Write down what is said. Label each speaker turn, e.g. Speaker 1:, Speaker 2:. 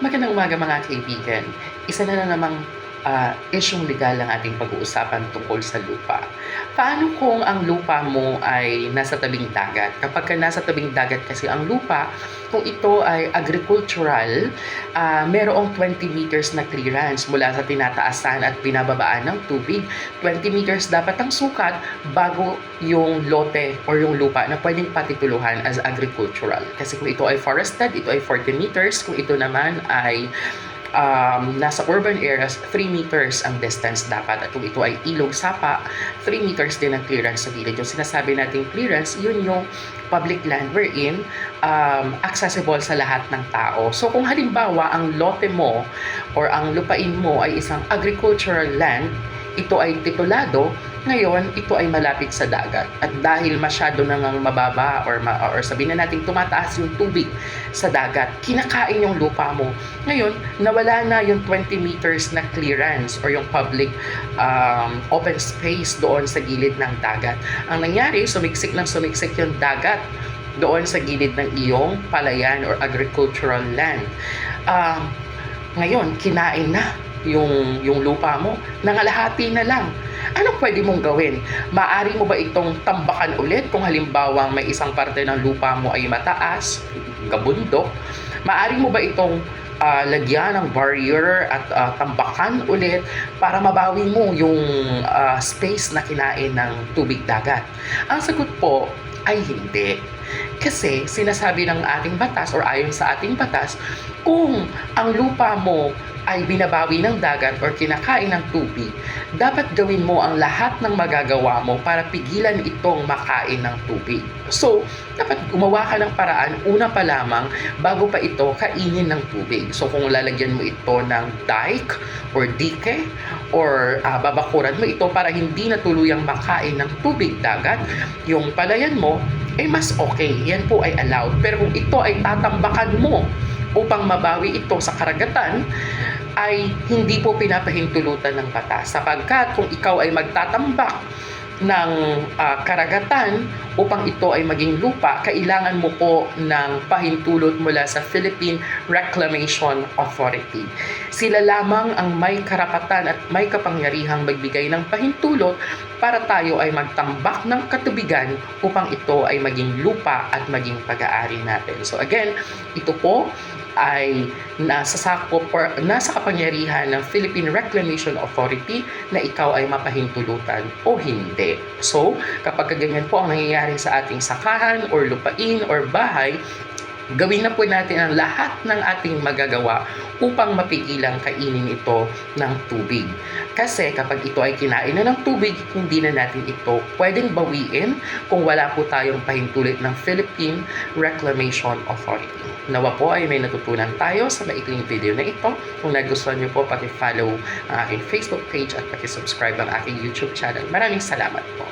Speaker 1: Magandang umaga mga kaibigan. Isa na namang isyung legal ang ating pag-uusapan tungkol sa lupa. Paano kung ang lupa mo ay nasa tabing dagat? Kapag nasa tabing dagat kasi ang lupa, kung ito ay agricultural, merong 20 meters na clearance mula sa tinataasan at binababaan ng tubig. 20 meters dapat ang sukat bago yung lote or yung lupa na pwedeng patituluhan as agricultural. Kasi kung ito ay forested, ito ay 40 meters. Kung ito naman ay nasa urban areas, 3 meters ang distance dapat. At kung ito ay ilog, sapa, 3 meters din ang clearance sa gilid. Yung sinasabi nating clearance, yun yung public land wherein accessible sa lahat ng tao. So kung halimbawa ang lote mo or ang lupain mo ay isang agricultural land, ito ay titulado, ngayon ito ay malapit sa dagat. At dahil masyado nang mababa or sabihin na natin tumataas yung tubig sa dagat, kinakain yung lupa mo. Ngayon, nawala na yung 20 meters na clearance or yung public open space doon sa gilid ng dagat. Ang nangyari, sumiksik yung dagat doon sa gilid ng iyong palayan or agricultural land. Ngayon, kinain na yung lupa mo, nangalahati na lang. Anong pwede mong gawin? Maaari mo ba itong tambakan ulit kung halimbawa may isang parte ng lupa mo ay mataas, gabundok? Maaari mo ba itong lagyan ng barrier at tambakan ulit para mabawi mo yung space na kinain ng tubig dagat? Ang sagot po ay hindi. Kasi sinasabi ng ating batas or ayon sa ating batas, kung ang lupa mo ay binabawi ng dagat or kinakain ng tubig, dapat gawin mo ang lahat ng magagawa mo para pigilan itong makain ng tubig. So, dapat gumawa ka ng paraan una pa lamang bago pa ito kainin ng tubig. So, kung lalagyan mo ito ng dike or dike or babakuran mo ito para hindi na tuluyang makain ng tubig dagat, yung palayan mo ay mas okay. Yan po ay allowed. Pero kung ito ay tatambakan mo upang mabawi ito sa karagatan, ay hindi po pinapahintulutan ng batas. Sapagkat kung ikaw ay magtatambak ng karagatan upang ito ay maging lupa, kailangan mo po ng pahintulot mula sa Philippine Reclamation Authority. Sila lamang ang may karapatan at may kapangyarihang magbigay ng pahintulot para tayo ay magtambak ng katubigan upang ito ay maging lupa at maging pag-aari natin. So again, ito po ay nasa kapangyarihan ng Philippine Reclamation Authority na ikaw ay mapahintulutan o hindi. So, kapag ganyan po ang nangyayari sa ating sakahan or lupain or bahay, gawin na po natin ang lahat ng ating magagawa upang mapigilang kainin ito ng tubig. Kasi kapag ito ay kinain na ng tubig, hindi na natin ito pwedeng bawiin kung wala po tayong pahintulit ng Philippine Reclamation Authority. Nawa po ay may natutunan tayo sa maikling video na ito. Kung nagustuhan niyo po, paki-follow ang aking Facebook page at paki-subscribe ang aking YouTube channel. Maraming salamat po.